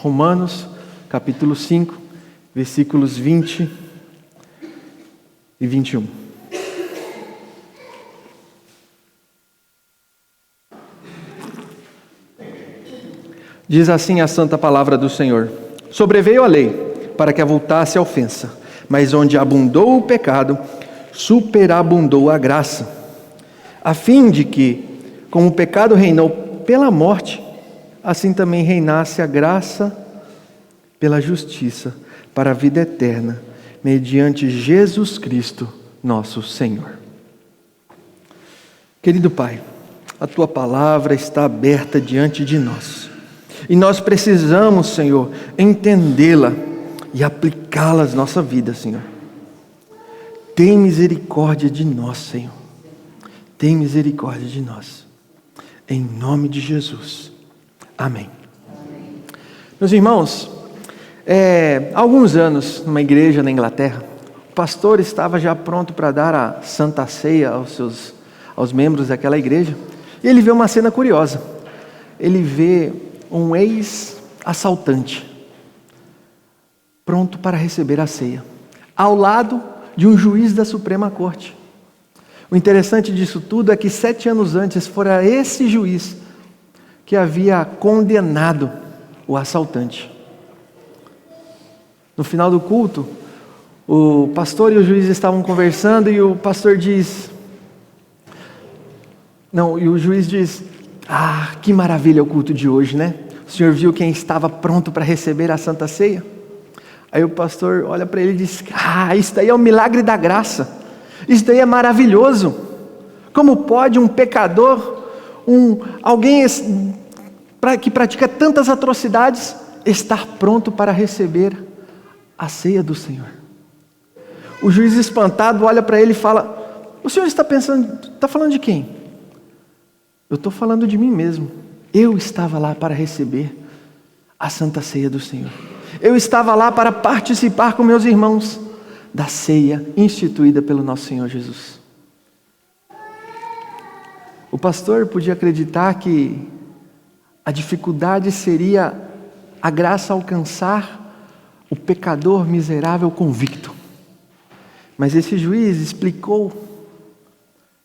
Romanos, capítulo 5, versículos 20 e 21. Diz assim a santa palavra do Senhor: Sobreveio a lei, para que avultasse a ofensa, mas onde abundou o pecado, superabundou a graça, a fim de que, como o pecado reinou pela morte, assim também reinasse a graça pela justiça, para a vida eterna, mediante Jesus Cristo, nosso Senhor. Querido Pai, a Tua palavra está aberta diante de nós, e nós precisamos, Senhor, entendê-la e aplicá-la à nossa vida, Senhor. Tem misericórdia de nós, Senhor. Tem misericórdia de nós. Em nome de Jesus. Amém. Meus irmãos, há alguns anos, numa igreja na Inglaterra, o pastor estava já pronto para dar a Santa Ceia aos membros daquela igreja, e ele vê uma cena curiosa. Ele vê um ex-assaltante pronto para receber a ceia, ao lado de um juiz da Suprema Corte. O interessante disso tudo é que 7 anos antes fora esse juiz que havia condenado o assaltante. No final do culto, o pastor e o juiz estavam conversando e o juiz diz: que maravilha o culto de hoje, né? O senhor viu quem estava pronto para receber a Santa Ceia? Aí o pastor olha para ele e diz: isso daí é o milagre da graça. Isso daí é maravilhoso. Como pode um pecador, alguém que pratica tantas atrocidades, estar pronto para receber a ceia do Senhor? O juiz, espantado, olha para ele e fala: o senhor está falando de quem? Eu estou falando de mim mesmo. Eu estava lá para receber a Santa Ceia do Senhor. Eu estava lá para participar com meus irmãos da ceia instituída pelo nosso Senhor Jesus. O pastor podia acreditar que a dificuldade seria a graça alcançar o pecador miserável convicto. Mas esse juiz explicou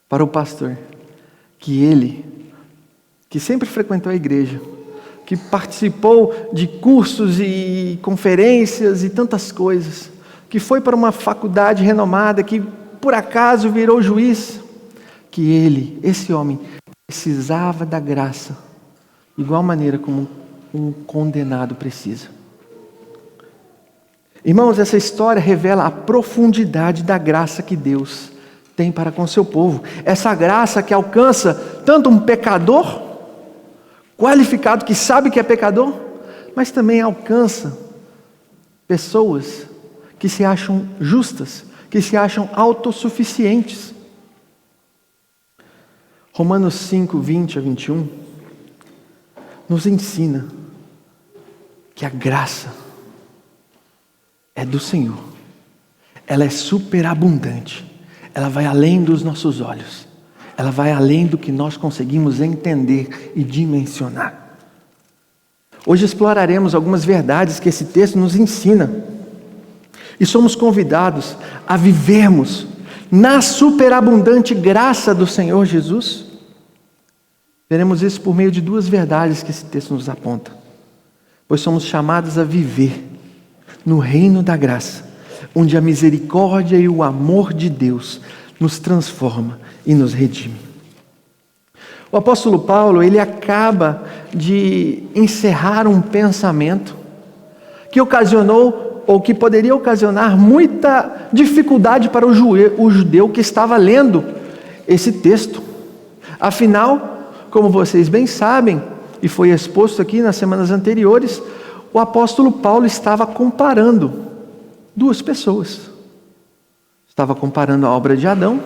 para o pastor que ele, que sempre frequentou a igreja, que participou de cursos e conferências e tantas coisas, que foi para uma faculdade renomada, que por acaso virou juiz, que ele, esse homem, precisava da graça, igual maneira como um condenado precisa. Irmãos, essa história revela a profundidade da graça que Deus tem para com seu povo. Essa graça que alcança tanto um pecador qualificado, que sabe que é pecador, mas também alcança pessoas que se acham justas, que se acham autossuficientes. Romanos 5, 20 a 21 nos ensina que a graça é do Senhor. Ela é superabundante. Ela vai além dos nossos olhos. Ela vai além do que nós conseguimos entender e dimensionar. Hoje exploraremos algumas verdades que esse texto nos ensina. E somos convidados a vivermos na superabundante graça do Senhor Jesus. Veremos isso por meio de 2 verdades que esse texto nos aponta. Pois somos chamados a viver no reino da graça, onde a misericórdia e o amor de Deus nos transforma e nos redime. O apóstolo Paulo, ele acaba de encerrar um pensamento que ocasionou, ou que poderia ocasionar muita dificuldade para o judeu que estava lendo esse texto. Afinal, como vocês bem sabem, e foi exposto aqui nas semanas anteriores, o apóstolo Paulo estava comparando 2 pessoas. Estava comparando a obra de Adão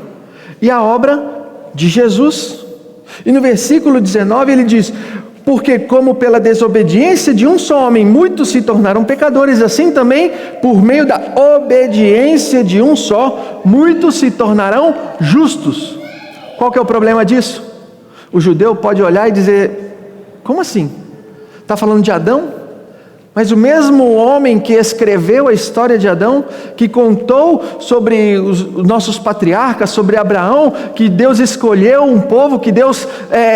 e a obra de Jesus. E no versículo 19 ele diz: porque como pela desobediência de um só homem muitos se tornaram pecadores, assim também por meio da obediência de um só muitos se tornarão justos. Qual que é o problema disso? O judeu pode olhar e dizer: como assim? Está falando de Adão? Mas o mesmo homem que escreveu a história de Adão, que contou sobre os nossos patriarcas, sobre Abraão, que Deus escolheu um povo, que Deus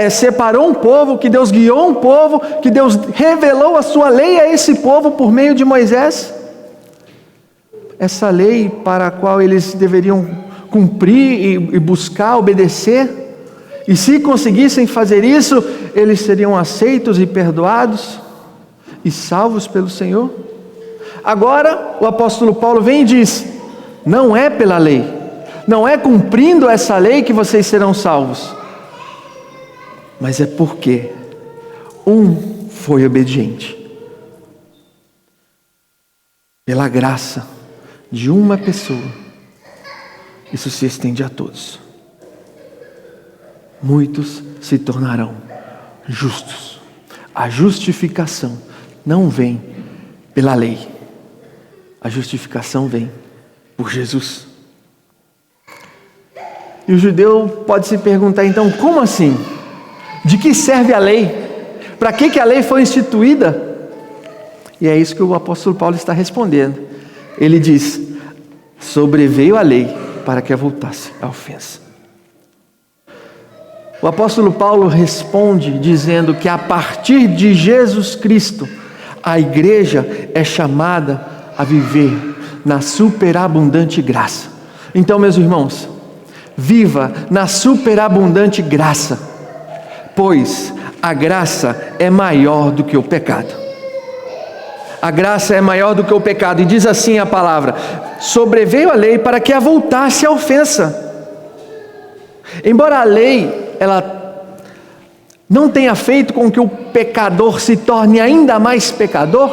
separou um povo, que Deus guiou um povo, que Deus revelou a sua lei a esse povo por meio de Moisés. Essa lei para a qual eles deveriam cumprir e buscar obedecer, e se conseguissem fazer isso, eles seriam aceitos e perdoados e salvos pelo Senhor. Agora o apóstolo Paulo vem e diz: não é pela lei, não é cumprindo essa lei que vocês serão salvos, mas é porque um foi obediente. Pela graça de uma pessoa, isso se estende a todos. Muitos se tornarão justos. A justificação não vem pela lei, a justificação vem por Jesus. E o judeu pode se perguntar então: como assim? De que serve a lei? Para que a lei foi instituída? E é isso que o apóstolo Paulo está respondendo. Ele diz: sobreveio a lei para que avultasse a ofensa. O apóstolo Paulo responde dizendo que a partir de Jesus Cristo, a igreja é chamada a viver na superabundante graça. Então, meus irmãos, viva na superabundante graça, pois a graça é maior do que o pecado. A graça é maior do que o pecado, e diz assim a palavra: sobreveio a lei para que avultasse a ofensa. Embora a lei ela não tenha feito com que o pecador se torne ainda mais pecador,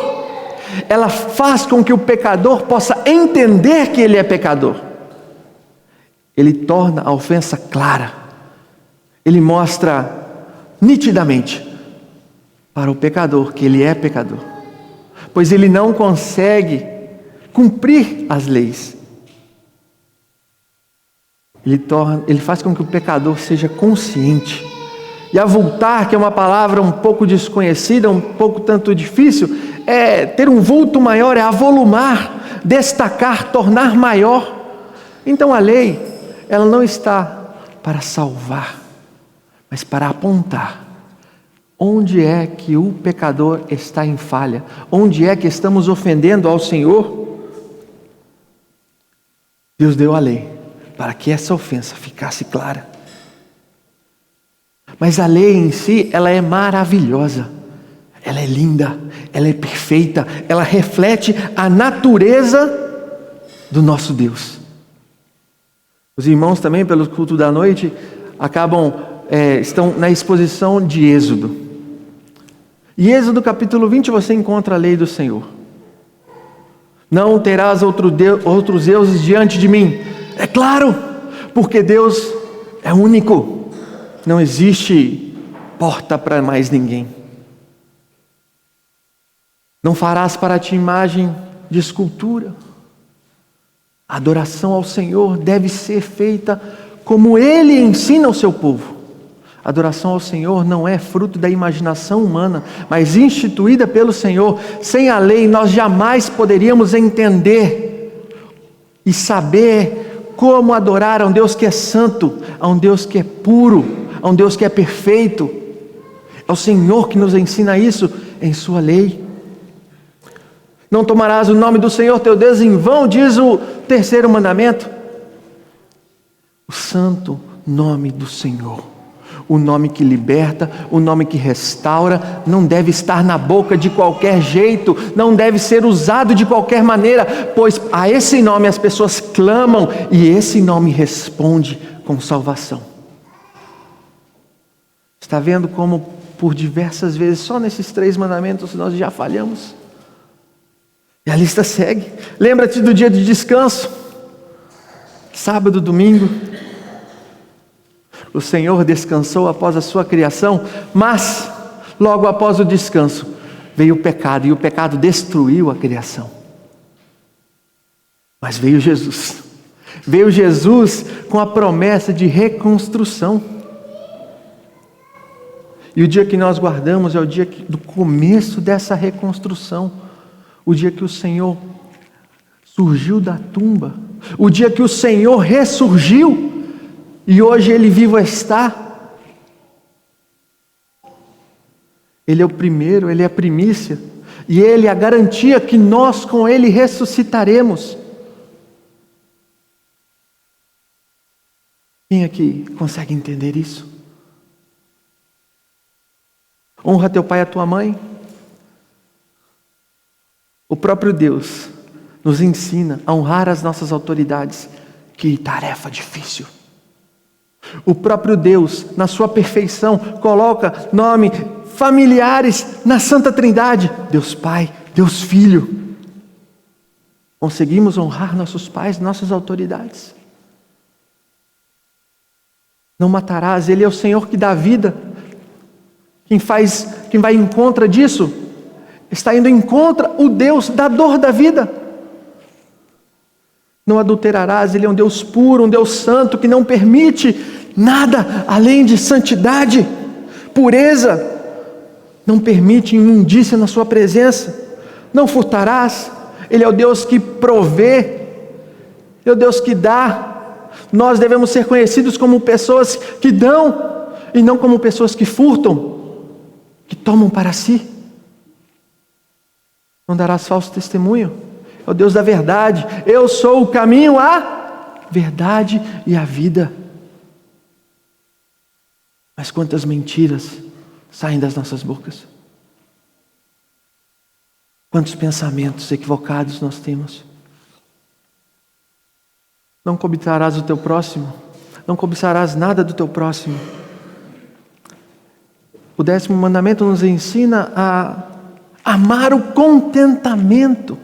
ela faz com que o pecador possa entender que ele é pecador. Ele torna a ofensa clara, ele mostra nitidamente para o pecador que ele é pecador, pois ele não consegue cumprir as leis. Ele faz com que o pecador seja consciente. E avultar, que é uma palavra um pouco desconhecida, um pouco tanto difícil, é ter um vulto maior, é avolumar, destacar, tornar maior. Então a lei, ela não está para salvar, mas para apontar onde é que o pecador está em falha, onde é que estamos ofendendo ao Senhor. Deus deu a lei para que essa ofensa ficasse clara. Mas a lei em si, ela é maravilhosa, ela é linda, ela é perfeita, ela reflete a natureza do nosso Deus. Os irmãos também, pelo culto da noite, estão na exposição de Êxodo. E Êxodo capítulo 20 você encontra a lei do Senhor. Não terás outros deuses diante de mim. É claro, porque Deus é único, não existe porta para mais ninguém. Não farás para ti imagem de escultura. A adoração ao Senhor deve ser feita como Ele ensina ao seu povo. A adoração ao Senhor não é fruto da imaginação humana, mas instituída pelo Senhor. Sem a lei nós jamais poderíamos entender e saber como adorar a um Deus que é santo, a um Deus que é puro, a um Deus que é perfeito. É o Senhor que nos ensina isso em sua lei. Não tomarás o nome do Senhor teu Deus em vão, diz o terceiro mandamento. O santo nome do Senhor, o nome que liberta, o nome que restaura, não deve estar na boca de qualquer jeito, não deve ser usado de qualquer maneira, pois a esse nome as pessoas clamam e esse nome responde com salvação. Está vendo como por diversas vezes, só nesses 3 mandamentos nós já falhamos? E a lista segue. Lembra-te do dia de descanso, sábado, domingo. O Senhor descansou após a sua criação, mas logo após o descanso veio o pecado, e o pecado destruiu a criação. Mas veio Jesus com a promessa de reconstrução. E o dia que nós guardamos é o dia do começo dessa reconstrução, o dia que o Senhor surgiu da tumba, o dia que o Senhor ressurgiu, e hoje Ele vivo está. Ele é o primeiro, Ele é a primícia, e Ele é a garantia que nós com Ele ressuscitaremos. Quem aqui consegue entender isso? Honra teu pai e a tua mãe. O próprio Deus nos ensina a honrar as nossas autoridades. Que tarefa difícil. O próprio Deus, na sua perfeição, coloca nome familiares na Santa Trindade. Deus Pai, Deus Filho. Conseguimos honrar nossos pais, nossas autoridades. Não matarás, Ele é o Senhor que dá vida. Quem vai em contra disso, está indo em contra o Deus da dor da vida. Não adulterarás, Ele é um Deus puro, um Deus santo, que não permite nada além de santidade, pureza, não permite imundícia na sua presença. Não furtarás, Ele é o Deus que provê, Ele é o Deus que dá. Nós devemos ser conhecidos como pessoas que dão, e não como pessoas que furtam, que tomam para si. Não darás falso testemunho, é o Deus da verdade. Eu sou o caminho, a verdade e a vida. Mas quantas mentiras saem das nossas bocas? Quantos pensamentos equivocados nós temos? Não cobiçarás o teu próximo, não cobiçarás nada do teu próximo. O 10º mandamento nos ensina a amar o contentamento.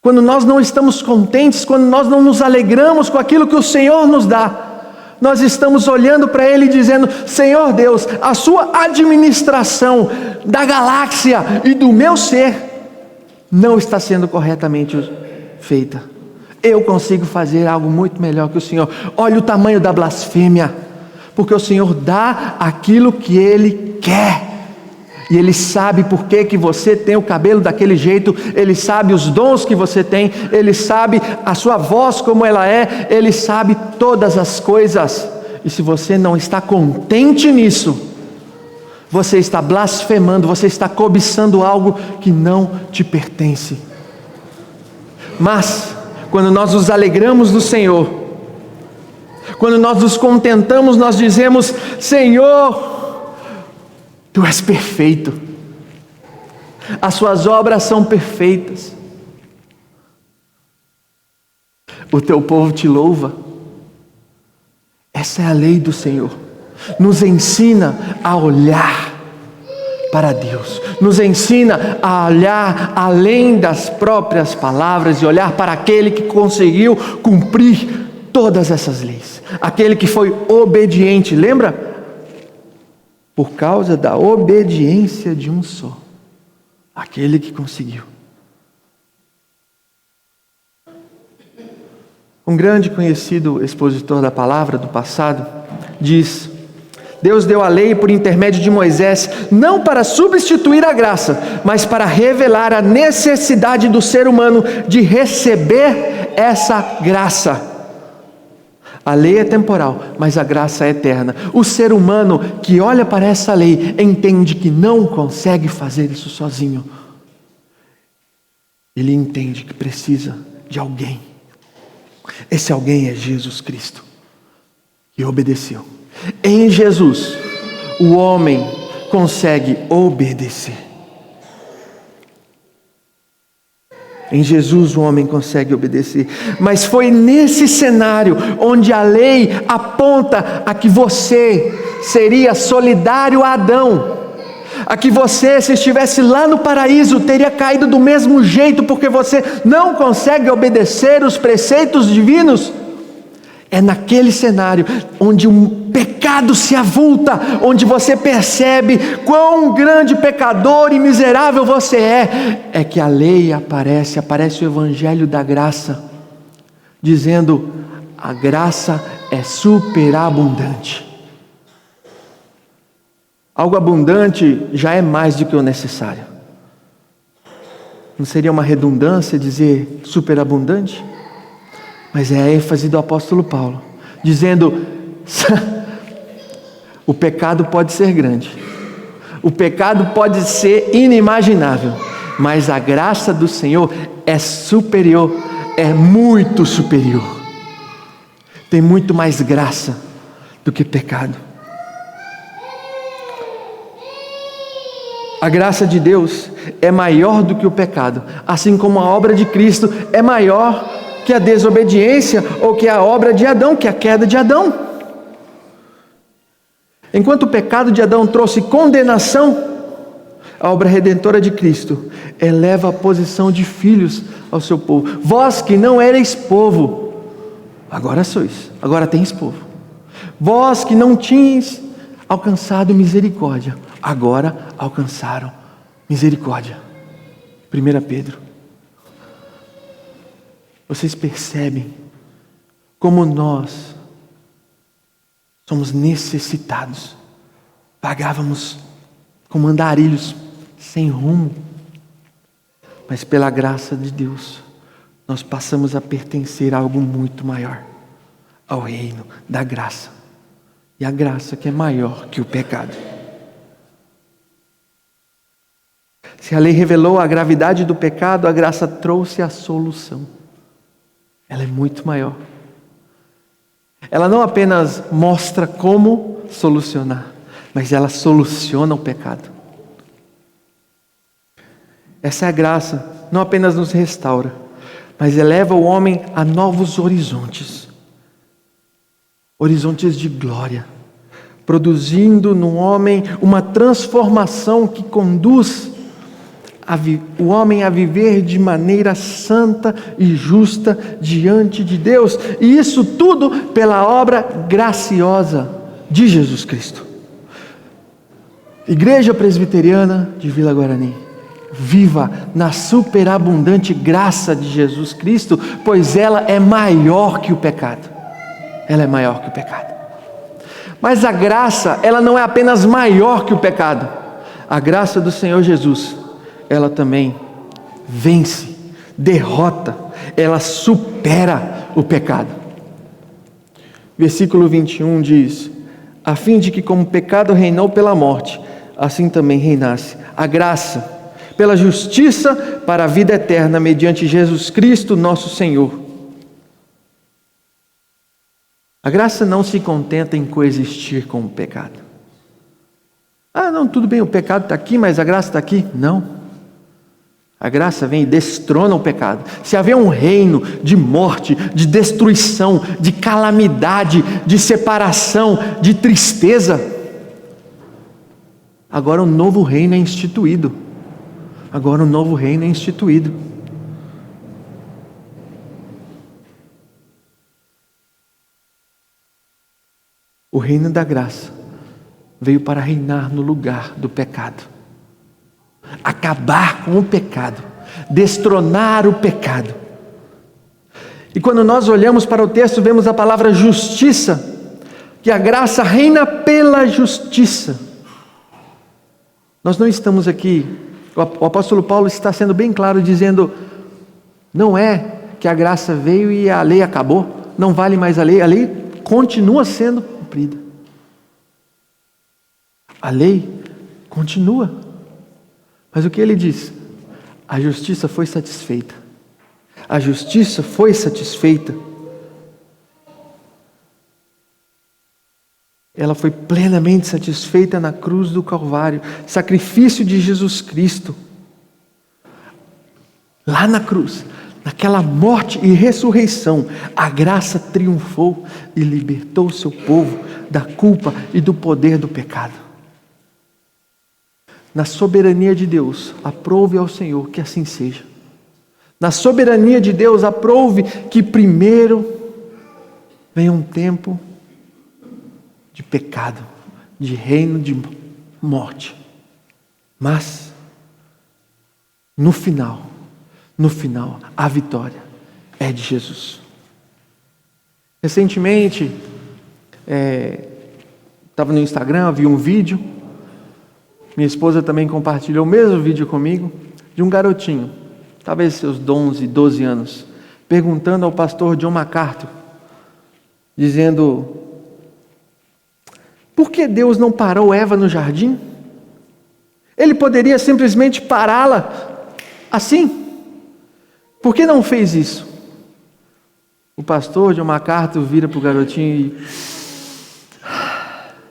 Quando nós não estamos contentes, quando nós não nos alegramos com aquilo que o Senhor nos dá, nós estamos olhando para Ele e dizendo: Senhor Deus, a sua administração da galáxia e do meu ser não está sendo corretamente feita. Eu consigo fazer algo muito melhor que o Senhor. Olha o tamanho da blasfêmia, porque o Senhor dá aquilo que Ele quer. E Ele sabe por que você tem o cabelo daquele jeito, Ele sabe os dons que você tem, Ele sabe a sua voz como ela é, Ele sabe todas as coisas. E se você não está contente nisso, você está blasfemando, você está cobiçando algo que não te pertence. Mas, quando nós nos alegramos no Senhor, quando nós nos contentamos, nós dizemos: Senhor, Tu és perfeito, as Suas obras são perfeitas, o Teu povo Te louva. Essa é a lei do Senhor, nos ensina a olhar para Deus, nos ensina a olhar além das próprias palavras e olhar para aquele que conseguiu cumprir todas essas leis, aquele que foi obediente, lembra? Por causa da obediência de um só, aquele que conseguiu. Um grande conhecido expositor da palavra do passado diz: Deus deu a lei por intermédio de Moisés, não para substituir a graça, mas para revelar a necessidade do ser humano de receber essa graça. A lei é temporal, mas a graça é eterna. O ser humano que olha para essa lei entende que não consegue fazer isso sozinho. Ele entende que precisa de alguém. Esse alguém é Jesus Cristo, que obedeceu. Em Jesus, o homem consegue obedecer. Em Jesus o homem consegue obedecer. Mas foi nesse cenário onde a lei aponta a que você seria solidário a Adão, a que você, se estivesse lá no paraíso, teria caído do mesmo jeito, porque você não consegue obedecer os preceitos divinos. É naquele cenário onde um pecado se avulta, onde você percebe quão grande pecador e miserável você é que a lei aparece o evangelho da graça, dizendo: a graça é superabundante. Algo abundante já é mais do que o necessário. Não seria uma redundância dizer superabundante? Mas é a ênfase do apóstolo Paulo, dizendo: o pecado pode ser grande, o pecado pode ser inimaginável, mas a graça do Senhor é superior, é muito superior. Tem muito mais graça do que pecado. A graça de Deus é maior do que o pecado, assim como a obra de Cristo é maior que a desobediência ou que a obra de Adão, que a queda de Adão. Enquanto o pecado de Adão trouxe condenação, a obra redentora de Cristo eleva a posição de filhos ao seu povo. Vós que não erais povo, agora sois, agora tens povo. Vós que não tinhas alcançado misericórdia, agora alcançaram misericórdia. 1 Pedro. Vocês percebem como nós somos necessitados? Pagávamos como andarilhos sem rumo, mas pela graça de Deus nós passamos a pertencer a algo muito maior, ao reino da graça, e a graça que é maior que o pecado. Se a lei revelou a gravidade do pecado, a graça trouxe a solução. Ela é muito maior. Ela não apenas mostra como solucionar, mas ela soluciona o pecado. Essa é a graça, não apenas nos restaura, mas eleva o homem a novos horizontes. Horizontes de glória, produzindo no homem uma transformação que conduz o homem a viver de maneira santa e justa diante de Deus, e isso tudo pela obra graciosa de Jesus Cristo. Igreja Presbiteriana de Vila Guarani, viva na superabundante graça de Jesus Cristo, pois ela é maior que o pecado. Ela é maior que o pecado. Mas a graça, ela não é apenas maior que o pecado. A graça do Senhor Jesus, ela também vence, derrota, ela supera o pecado. Versículo 21 diz: a fim de que como o pecado reinou pela morte, assim também reinasse a graça pela justiça para a vida eterna, mediante Jesus Cristo nosso Senhor. A graça não se contenta em coexistir com o pecado. Ah, não, tudo bem, o pecado está aqui, mas a graça está aqui. Não. A graça vem e destrona o pecado. Se havia um reino de morte, de destruição, de calamidade, de separação, de tristeza, agora um novo reino é instituído. Agora um novo reino é instituído. O reino da graça veio para reinar no lugar do pecado, acabar com o pecado, destronar o pecado. E quando nós olhamos para o texto, vemos a palavra justiça, que a graça reina pela justiça. Nós não estamos aqui, o apóstolo Paulo está sendo bem claro, dizendo: não é que a graça veio e a lei acabou, não vale mais a lei continua sendo cumprida. A lei continua. Mas o que ele diz? A justiça foi satisfeita. A justiça foi satisfeita. Ela foi plenamente satisfeita na cruz do Calvário, sacrifício de Jesus Cristo. Lá na cruz, naquela morte e ressurreição, a graça triunfou e libertou o seu povo da culpa e do poder do pecado. Na soberania de Deus, aprove ao Senhor que assim seja. Na soberania de Deus, aprove que primeiro venha um tempo de pecado, de reino de morte. Mas, no final, a vitória é de Jesus. Recentemente, estava no Instagram, vi um vídeo. Minha esposa também compartilhou o mesmo vídeo comigo, de um garotinho talvez seus 11, 12 anos, perguntando ao pastor John MacArthur, dizendo: por que Deus não parou Eva no jardim? Ele poderia simplesmente pará-la assim. Por que não fez isso? O pastor John MacArthur vira para o garotinho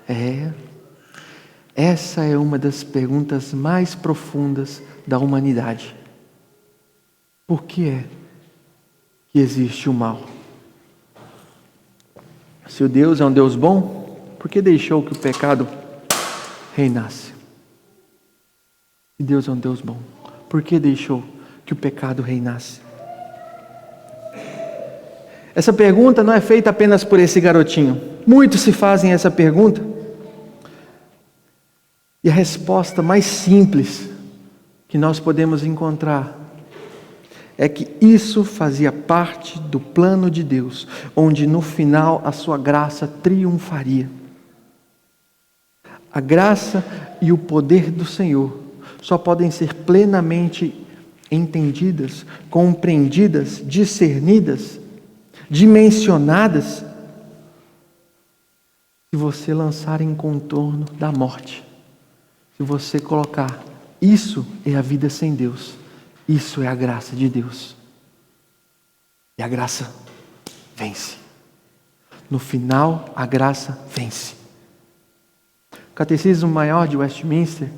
e... essa é uma das perguntas mais profundas da humanidade. Por que é que existe o mal? Se o Deus é um Deus bom, por que deixou que o pecado reinasse? Se Deus é um Deus bom, por que deixou que o pecado reinasse? Essa pergunta não é feita apenas por esse garotinho. Muitos se fazem essa pergunta. E a resposta mais simples que nós podemos encontrar é que isso fazia parte do plano de Deus, onde no final a sua graça triunfaria. A graça e o poder do Senhor só podem ser plenamente entendidas, compreendidas, discernidas, dimensionadas, se você lançar em contorno da morte. Se você colocar, isso é a vida sem Deus, isso é a graça de Deus. E a graça vence. No final, a graça vence. O Catecismo Maior de Westminster,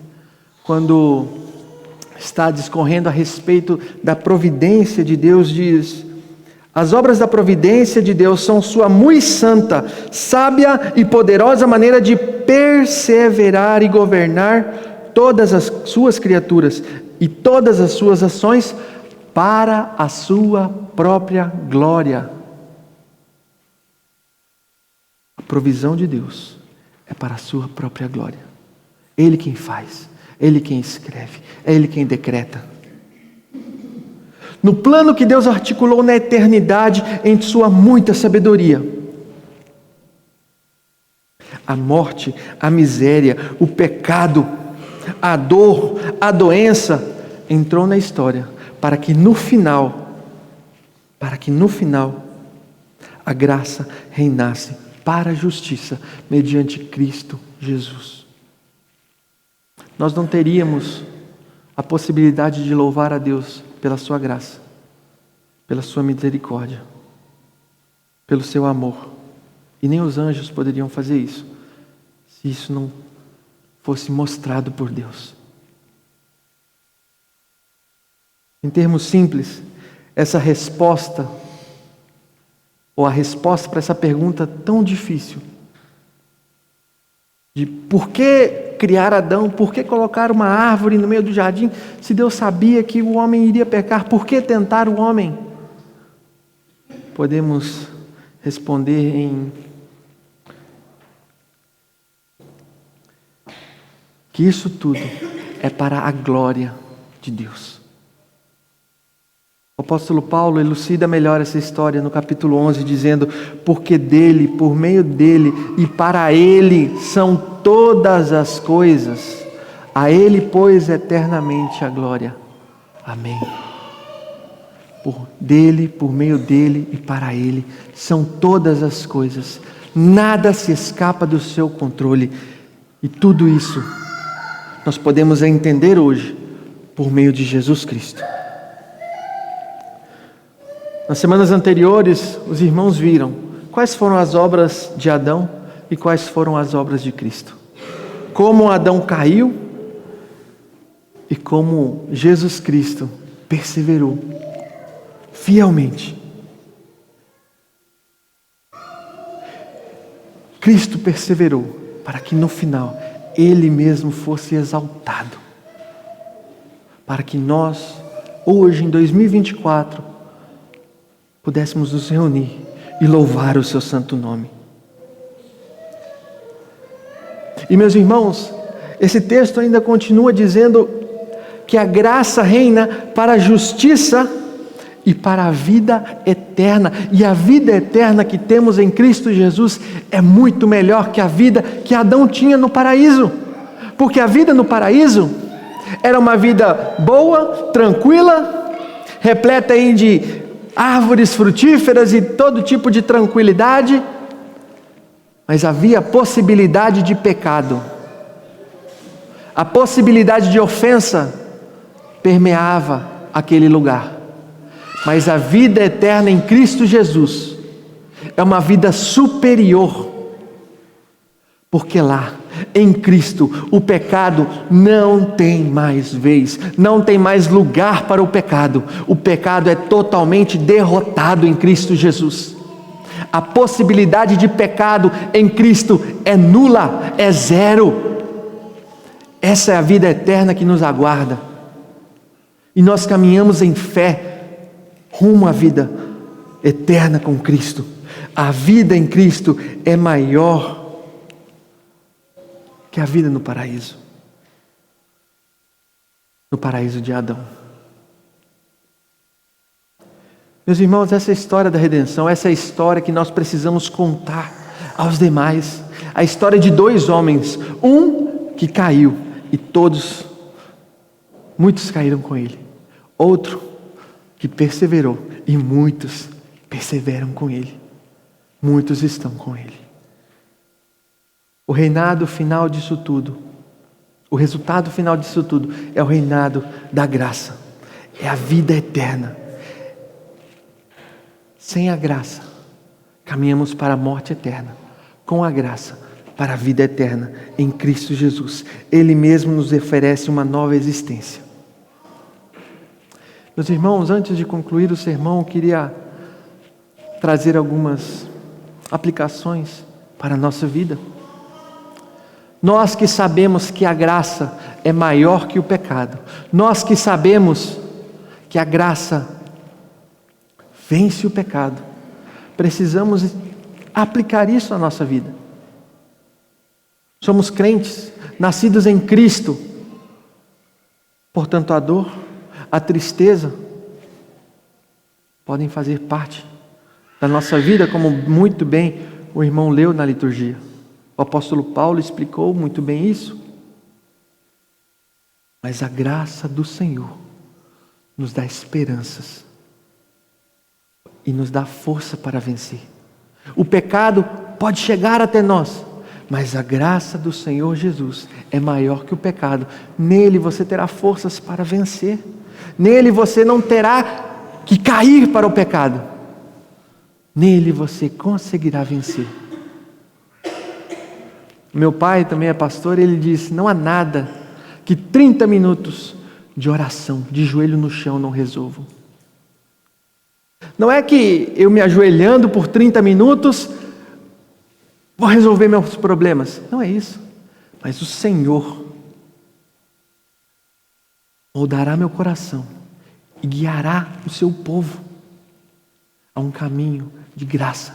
quando está discorrendo a respeito da providência de Deus, diz: as obras da providência de Deus são sua muito santa, sábia e poderosa maneira de perseverar e governar todas as suas criaturas e todas as suas ações para a sua própria glória. A provisão de Deus é para a sua própria glória. Ele quem faz, Ele quem escreve, é Ele quem decreta. No plano que Deus articulou na eternidade em sua muita sabedoria, a morte, a miséria, o pecado, a dor, a doença entrou na história para que no final a graça reinasse para a justiça mediante Cristo Jesus. Nós não teríamos a possibilidade de louvar a Deus pela sua graça, pela sua misericórdia, pelo seu amor. E nem os anjos poderiam fazer isso, se isso não fosse mostrado por Deus. Em termos simples, essa resposta, ou a resposta para essa pergunta tão difícil, de por que criar Adão, por que colocar uma árvore no meio do jardim, se Deus sabia que o homem iria pecar, por que tentar o homem? Podemos responder em que isso tudo é para a glória de Deus. O apóstolo Paulo elucida melhor essa história no capítulo 11, dizendo: porque dele, por meio dele e para ele são todas as coisas, a ele, pois, eternamente a glória. Amém. Por meio dele e para ele são todas as coisas, nada se escapa do seu controle, e tudo isso nós podemos entender hoje por meio de Jesus Cristo. Nas semanas anteriores, os irmãos viram quais foram as obras de Adão e quais foram as obras de Cristo. Como Adão caiu e como Jesus Cristo perseverou fielmente. Cristo perseverou para que no final Ele mesmo fosse exaltado. Para que nós, hoje em 2024, pudéssemos nos reunir e louvar o seu santo nome. E meus irmãos, esse texto ainda continua dizendo que a graça reina para a justiça e para a vida eterna. E a vida eterna que temos em Cristo Jesus é muito melhor que a vida que Adão tinha no paraíso. Porque a vida no paraíso era uma vida boa, tranquila, repleta aí de árvores frutíferas e todo tipo de tranquilidade, mas havia a possibilidade de pecado, a possibilidade de ofensa permeava aquele lugar. Mas a vida eterna em Cristo Jesus é uma vida superior, porque lá em Cristo o pecado não tem mais vez, não tem mais lugar para o pecado é totalmente derrotado em Cristo Jesus. A possibilidade de pecado em Cristo é nula, é zero. Essa é a vida eterna que nos aguarda, e nós caminhamos em fé rumo à vida eterna com Cristo. A vida em Cristo é maior que a vida no paraíso de Adão. Meus irmãos, essa é a história da redenção, essa é a história que nós precisamos contar aos demais. A história de dois homens, um que caiu e muitos caíram com ele. Outro que perseverou e muitos perseveram com ele. Muitos estão com ele. O reinado final disso tudo, o resultado final disso tudo é o reinado da graça, é a vida eterna. Sem a graça, caminhamos para a morte eterna. Com a graça, para a vida eterna em Cristo Jesus. Ele mesmo nos oferece uma nova existência. Meus irmãos, antes de concluir o sermão, eu queria trazer algumas aplicações para a nossa vida. Nós que sabemos que a graça é maior que o pecado, nós que sabemos que a graça vence o pecado, precisamos aplicar isso na nossa vida. Somos crentes, nascidos em Cristo, portanto a dor, a tristeza podem fazer parte da nossa vida, como muito bem o irmão leu na liturgia. O apóstolo Paulo explicou muito bem isso. Mas a graça do Senhor nos dá esperanças e nos dá força para vencer. O pecado pode chegar até nós, mas a graça do Senhor Jesus é maior que o pecado. Nele você terá forças para vencer. Nele você não terá que cair para o pecado. Nele você conseguirá vencer. Meu pai também é pastor, ele diz: não há nada que 30 minutos de oração, de joelho no chão, não resolvam. Não é que eu me ajoelhando por 30 minutos vou resolver meus problemas. Não é isso. Mas o Senhor moldará meu coração e guiará o seu povo a um caminho de graça.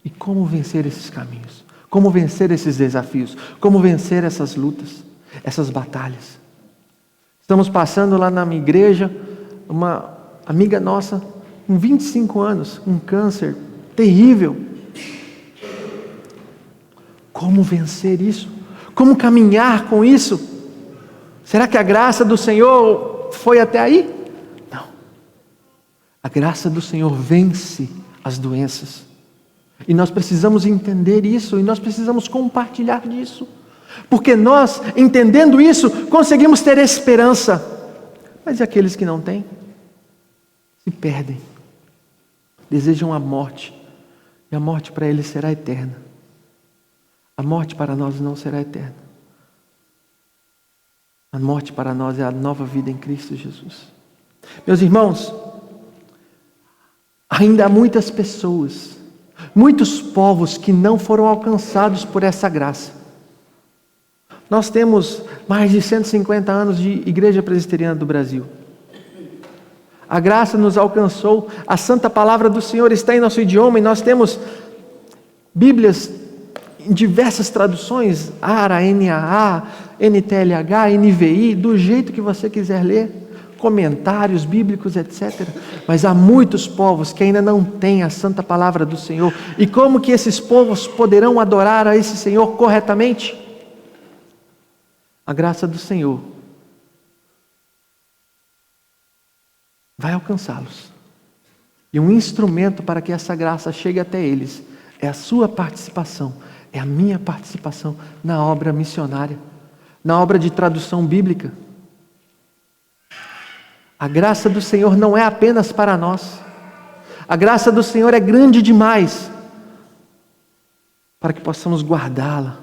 E como vencer esses caminhos? Como vencer esses desafios? Como vencer essas lutas, essas batalhas? Estamos passando lá na minha igreja, uma amiga nossa, com 25 anos, um câncer terrível. Como vencer isso? Como caminhar com isso? Será que a graça do Senhor foi até aí? Não. A graça do Senhor vence as doenças. E nós precisamos entender isso, e nós precisamos compartilhar disso. Porque nós, entendendo isso, conseguimos ter esperança. Mas e aqueles que não têm? Se perdem. Desejam a morte. E a morte para eles será eterna. A morte para nós não será eterna. A morte para nós é a nova vida em Cristo Jesus. Meus irmãos, ainda há muitas pessoas, muitos povos que não foram alcançados por essa graça. Nós temos mais de 150 anos de Igreja Presbiteriana do Brasil. A graça nos alcançou, a santa palavra do Senhor está em nosso idioma, e nós temos Bíblias em diversas traduções, ARA, NAA, NTLH, NVI, do jeito que você quiser ler, comentários bíblicos, etc. Mas há muitos povos que ainda não têm a santa palavra do Senhor. E como que esses povos poderão adorar a esse Senhor corretamente? A graça do Senhor vai alcançá-los. E um instrumento para que essa graça chegue até eles é a sua participação, é a minha participação na obra missionária, na obra de tradução bíblica. A graça do Senhor não é apenas para nós. A graça do Senhor é grande demais para que possamos guardá-la.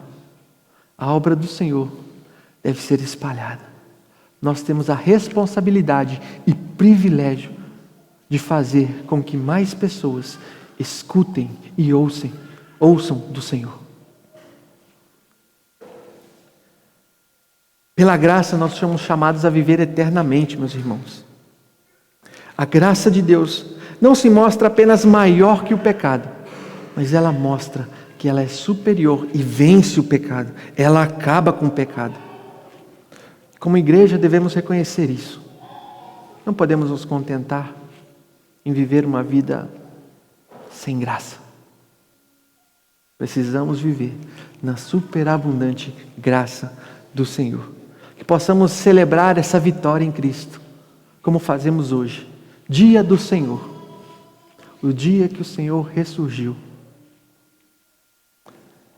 A obra do Senhor deve ser espalhada. Nós temos a responsabilidade e privilégio de fazer com que mais pessoas escutem e ouçam do Senhor. Pela graça nós somos chamados a viver eternamente, meus irmãos. A graça de Deus não se mostra apenas maior que o pecado, mas ela mostra que ela é superior e vence o pecado. Ela acaba com o pecado. Como igreja devemos reconhecer isso. Não podemos nos contentar em viver uma vida sem graça. Precisamos viver na superabundante graça do Senhor. Que possamos celebrar essa vitória em Cristo, como fazemos hoje. Dia do Senhor, o dia que o Senhor ressurgiu.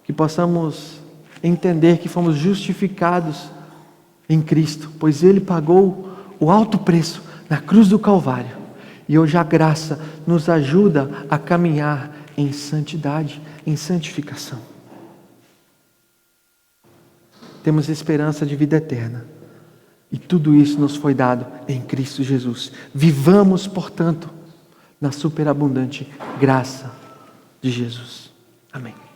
Que possamos entender que fomos justificados em Cristo, pois Ele pagou o alto preço na cruz do Calvário. E hoje a graça nos ajuda a caminhar em santidade, em santificação. Temos esperança de vida eterna. E tudo isso nos foi dado em Cristo Jesus. Vivamos, portanto, na superabundante graça de Jesus. Amém.